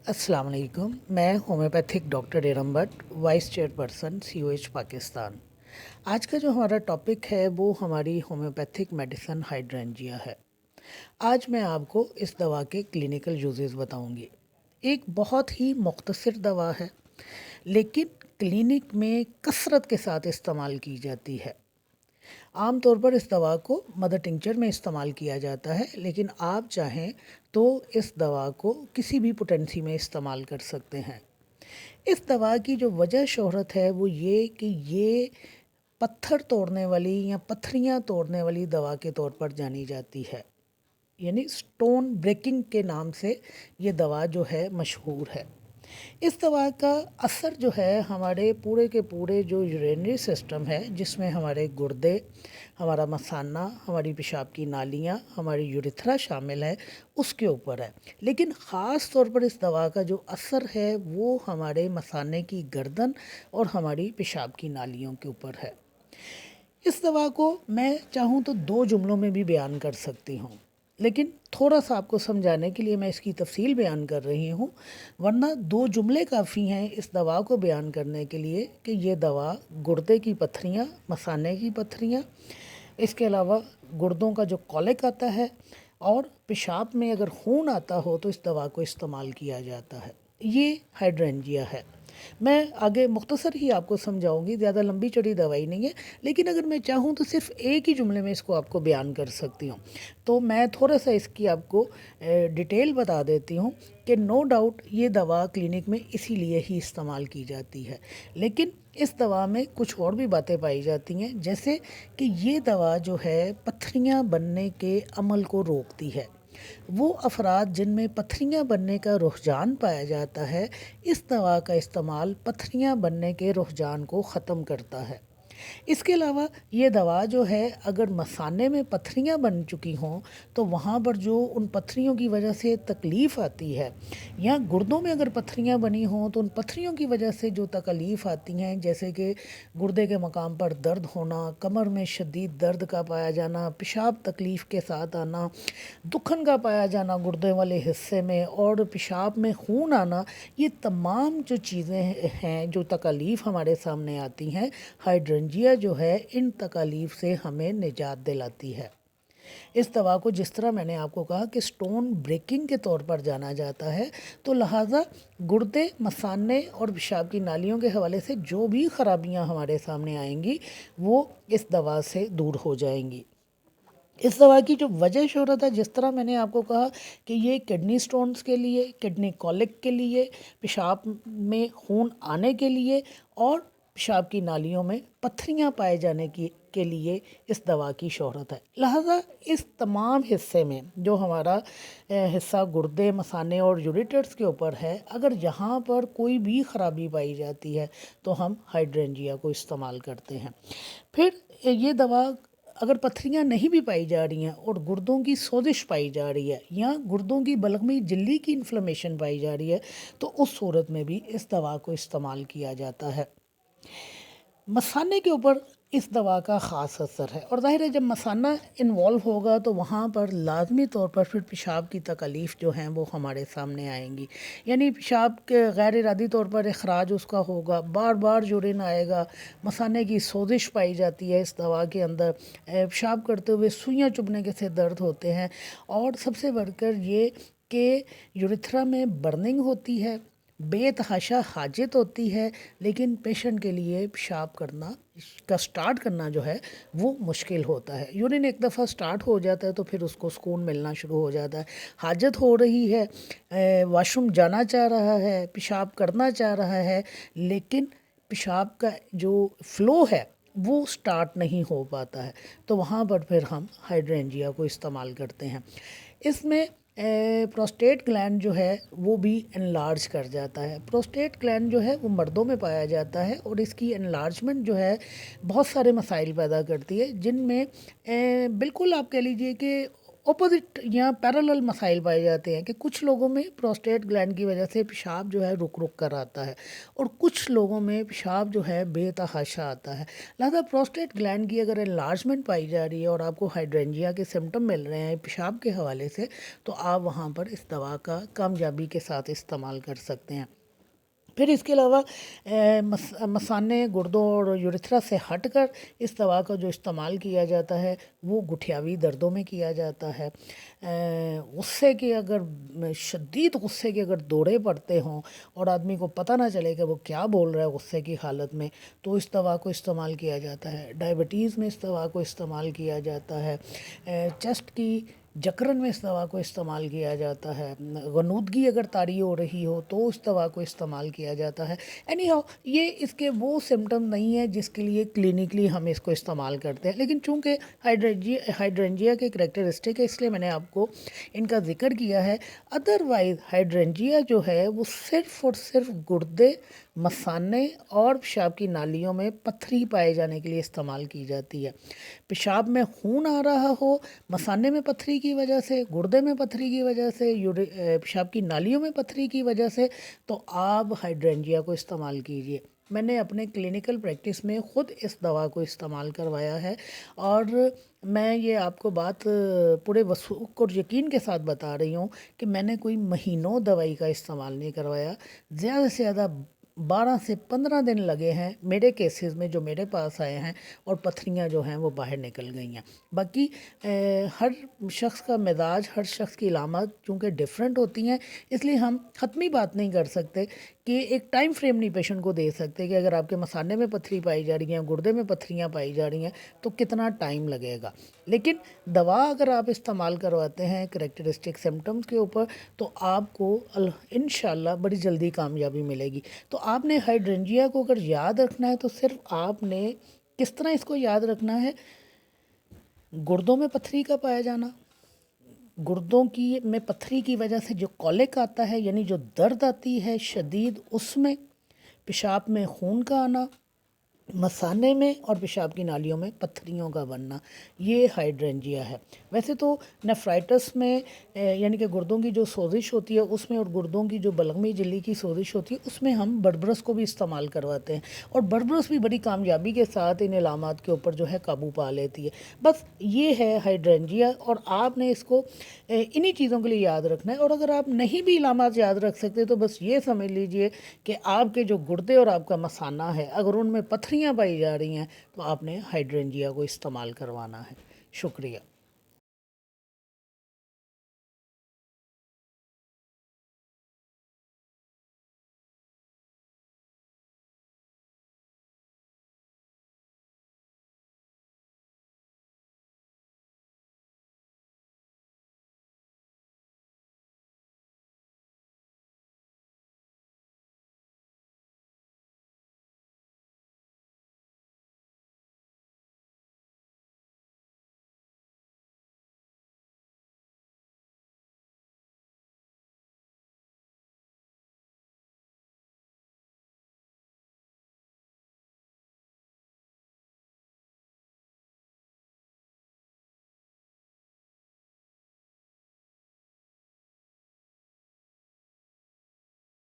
अस्सलाम वालेकुम। मैं homeopathic doctor Iram Bhatt, vice chairperson COH Pakistan. आज का जो हमारा टॉपिक है वो हमारी होम्योपैथिक मेडिसिन हाइड्रेंजिया है। आज मैं आपको इस दवा के क्लिनिकल यूजेस बताऊंगी। एक बहुत ही मुख्तसर दवा है, लेकिन क्लिनिक में कसरत के साथ इस्तेमाल की जाती है। आम तौर पर इस दवा को मदर टिंचर में इस्तेमाल किया जाता है, लेकिन आप चाहें तो इस दवा को किसी भी पोटेंसी में इस्तेमाल कर सकते हैं। इस दवा की जो वजह शोहरत है वो ये कि ये पत्थर तोड़ने वाली या पत्थरियाँ तोड़ने वाली दवा के तौर पर जानी जाती है, यानी स्टोन ब्रेकिंग के नाम से ये दवा जो है मशहूर है। इस दवा का असर जो है हमारे पूरे के पूरे जो यूरिनरी सिस्टम है, जिसमें हमारे गुर्दे, हमारा मसाना, हमारी पेशाब की नालियाँ, हमारी यूरिथ्रा शामिल है, उसके ऊपर है। लेकिन ख़ास तौर पर इस दवा का जो असर है वो हमारे मसाने की गर्दन और हमारी पेशाब की नालियों के ऊपर है। इस दवा को मैं चाहूँ तो 2 जुमलों में भी बयान कर सकती हूँ, लेकिन थोड़ा सा आपको समझाने के लिए मैं इसकी तफसील बयान कर रही हूँ, वरना 2 जुमले काफ़ी हैं इस दवा को बयान करने के लिए कि ये दवा गुर्दे की पत्थरियाँ, मसाने की पत्थरियाँ, इसके अलावा गुर्दों का जो कॉलिक आता है और पेशाब में अगर खून आता हो तो इस दवा को इस्तेमाल किया जाता है। ये हाइड्रेंजिया है। मैं आगे मुख्तसर ही आपको समझाऊंगी, ज़्यादा लंबी चौड़ी दवाई नहीं है, लेकिन अगर मैं चाहूँ तो सिर्फ एक ही जुमले में इसको आपको बयान कर सकती हूँ। तो मैं थोड़ा सा इसकी आपको डिटेल बता देती हूँ कि नो डाउट ये दवा क्लिनिक में इसीलिए ही इस्तेमाल की जाती है, लेकिन इस दवा में कुछ और भी बातें पाई जाती हैं, जैसे कि ये दवा जो है पत्थरियाँ बनने के अमल को रोकती है। वो अफराद जिनमें पत्थरियाँ बनने का रुझान पाया जाता है, इस दवा का इस्तेमाल पत्थरियाँ बनने के रुझान को ख़त्म करता है। इसके अलावा ये दवा जो है अगर मसाने में पत्थरियाँ बन चुकी हों तो वहाँ पर जो उन पत्थरियों की वजह से तकलीफ़ आती है, या गुर्दों में अगर पत्थरियाँ बनी हों तो उन पत्थरियों की वजह से जो तकलीफ़ आती हैं, जैसे कि गुर्दे के मकाम पर दर्द होना, कमर में शदीद दर्द का पाया जाना, पेशाब तकलीफ़ के साथ आना, दुखन का पाया जाना गुर्दे वाले हिस्से में, और पेशाब में खून आना, ये तमाम जो चीज़ें हैं, जो तकलीफ़ हमारे सामने आती हैं, हाइड्रेंजिया जो है इन तकलीफ़ से हमें निजात दिलाती है। इस दवा को जिस तरह मैंने आपको कहा कि स्टोन ब्रेकिंग के तौर पर जाना जाता है, तो लिहाजा गुर्दे, मसाने और पेशाब की नालियों के हवाले से जो भी ख़राबियाँ हमारे सामने आएंगी वो इस दवा से दूर हो जाएंगी। इस दवा की जो वजह शोहरत है, जिस तरह मैंने आपको कहा कि ये किडनी स्टोन्स के लिए, किडनी कॉलिक के लिए, पेशाब में खून आने के लिए और पेशाब की नालियों में पत्थरियाँ पाए जाने की के लिए इस दवा की शोहरत है। लिहाजा इस तमाम हिस्से में जो हमारा हिस्सा गुर्दे, मसाने और यूरेटर्स के ऊपर है, अगर यहाँ पर कोई भी ख़राबी पाई जाती है तो हम हाइड्रेंजिया को इस्तेमाल करते हैं। फिर ये दवा अगर पत्थरियाँ नहीं भी पाई जा रही हैं और गुर्दों की सोजिश पाई जा रही है या गुर्दों की बलगमी झिल्ली की इन्फ्लेमेशन पाई जा रही है, तो उस सूरत में भी इस दवा को इस्तेमाल किया जाता है। मसाने के ऊपर इस दवा का ख़ास असर है, और ज़ाहिर है जब मसाना इन्वॉल्व होगा तो वहाँ पर लाजमी तौर पर फिर पेशाब की तकलीफ़ जो हैं वो हमारे सामने आएंगी, यानी पेशाब के गैर इरादी तौर पर अखराज उसका होगा, बार बार यूरिन आएगा, मसाने की सोजिश पाई जाती है इस दवा के अंदर, पेशाब करते हुए सुइयाँ चुभने के से दर्द होते हैं, और सबसे बढ़कर ये कि यूरिथ्रा में बर्निंग होती है, बेतहाशा हाजत होती है, लेकिन पेशेंट के लिए पेशाब करना का स्टार्ट करना जो है वो मुश्किल होता है। यूरिन एक दफ़ा स्टार्ट हो जाता है तो फिर उसको सुकून मिलना शुरू हो जाता है। हाजत हो रही है, वॉशरूम जाना चाह रहा है, पेशाब करना चाह रहा है, लेकिन पेशाब का जो फ़्लो है वो स्टार्ट नहीं हो पाता है, तो वहाँ पर फिर हम हाइड्रेंजिया को इस्तेमाल करते हैं। इसमें प्रोस्टेट ग्लैंड जो है वो भी एनलार्ज कर जाता है। प्रोस्टेट ग्लैंड जो है वो मर्दों में पाया जाता है और इसकी एनलार्जमेंट जो है बहुत सारे मसाइल पैदा करती है, जिनमें बिल्कुल आप कह लीजिए कि अपोजिट या पैरेलल मसाइल पाए जाते हैं कि कुछ लोगों में प्रोस्टेट ग्लैंड की वजह से पेशाब जो है रुक रुक कर आता है और कुछ लोगों में पेशाब जो है बेतहाशा आता है। लिहाजा प्रोस्टेट ग्लैंड की अगर एनलार्जमेंट पाई जा रही है और आपको हाइड्रेंजिया के सिम्टम मिल रहे हैं पेशाब के हवाले से, तो आप वहाँ पर इस दवा का कामयाबी के साथ इस्तेमाल कर सकते हैं। फिर इसके अलावा मसाने, गुर्दों और यूरेथ्रा से हटकर इस दवा का जो इस्तेमाल किया जाता है वो गुठियावी दर्दों में किया जाता है। गुस्से के अगर शदीद गुस्से के अगर दौरे पड़ते हों और आदमी को पता ना चले कि वो क्या बोल रहा है गुस्से की हालत में, तो इस दवा को इस्तेमाल किया जाता है। डायबिटीज़ में इस दवा को इस्तेमाल किया जाता है। चेस्ट की जकरन में इस दवा को इस्तेमाल किया जाता है। गनूदगी अगर तारी हो रही हो तो इस दवा को इस्तेमाल किया जाता है। एनी हाउ, ये इसके वो सिम्टम नहीं है जिसके लिए क्लिनिकली हम इसको इस्तेमाल करते हैं, लेकिन चूँकि हाइड्रेंजिया के करैक्टरिस्टिक है इसलिए मैंने आपको इनका जिक्र किया है। अदरवाइज़ हाइड्रेंजिया जो है वो सिर्फ़ और सिर्फ गुर्दे, मसाने और पेशाब की नालियों में पत्थरी पाए जाने के लिए इस्तेमाल की जाती है। पेशाब में खून आ रहा हो, मसाने में पत्थरी की वजह से, गुर्दे में पत्थरी की वजह से, पेशाब की नालियों में पत्थरी की वजह से, तो आप हाइड्रेंजिया को इस्तेमाल कीजिए। मैंने अपने क्लिनिकल प्रैक्टिस में ख़ुद इस दवा को इस्तेमाल करवाया है और मैं ये आपको बात पूरे वसूख और यकीन के साथ बता रही हूँ कि मैंने कोई महीनों दवाई का इस्तेमाल नहीं करवाया। ज़्यादा से ज़्यादा 12 से 15 दिन लगे हैं मेरे केसेस में जो मेरे पास आए हैं और पथरियाँ जो हैं वो बाहर निकल गई हैं। बाकी हर शख्स का मिजाज, हर शख्स की इलामत चूँकि डिफरेंट होती हैं, इसलिए हम हतमी बात नहीं कर सकते कि एक टाइम फ्रेम नहीं पेशेंट को दे सकते कि अगर आपके मसाने में पत्थरी पाई जा रही हैं, गुर्दे में पत्थरियाँ पाई जा रही हैं तो कितना टाइम लगेगा। लेकिन दवा अगर आप इस्तेमाल करवाते हैं करैक्टरिस्टिक सिम्टम्स के ऊपर तो आपको इंशाल्लाह बड़ी जल्दी कामयाबी मिलेगी। तो आपने हाइड्रेंजिया को अगर याद रखना है तो सिर्फ आपने किस तरह इसको याद रखना है, गुर्दों में पत्थरी का पाया जाना, गुर्दों की में पत्थरी की वजह से जो कॉलिक आता है यानी जो दर्द आती है शदीद, उसमें पेशाब में खून का आना, मसाने में और पेशाब की नालियों में पत्थरियों का बनना, ये हाइड्रेंजिया है। वैसे तो नेफ्राइटिस में यानी कि गुर्दों की जो सोजिश होती है उसमें और गुर्दों की जो बलगमी झिल्ली की सोजिश होती है उसमें हम बर्बरस को भी इस्तेमाल करवाते हैं और बर्बरस भी बड़ी कामयाबी के साथ इन इलामात के ऊपर जो है काबू पा लेती है। बस ये है हाइड्रेंजिया और आपने इसको इन्हीं चीज़ों के लिए याद रखना है। और अगर आप नहीं भी इलामात याद रख सकते तो बस ये समझ लीजिए कि आपके जो गुर्दे और आपका मसाना है अगर उनमें पत्थरियाँ पाई जा रही हैं तो आपने हाइड्रेंजिया को इस्तेमाल करवाना है। शुक्रिया।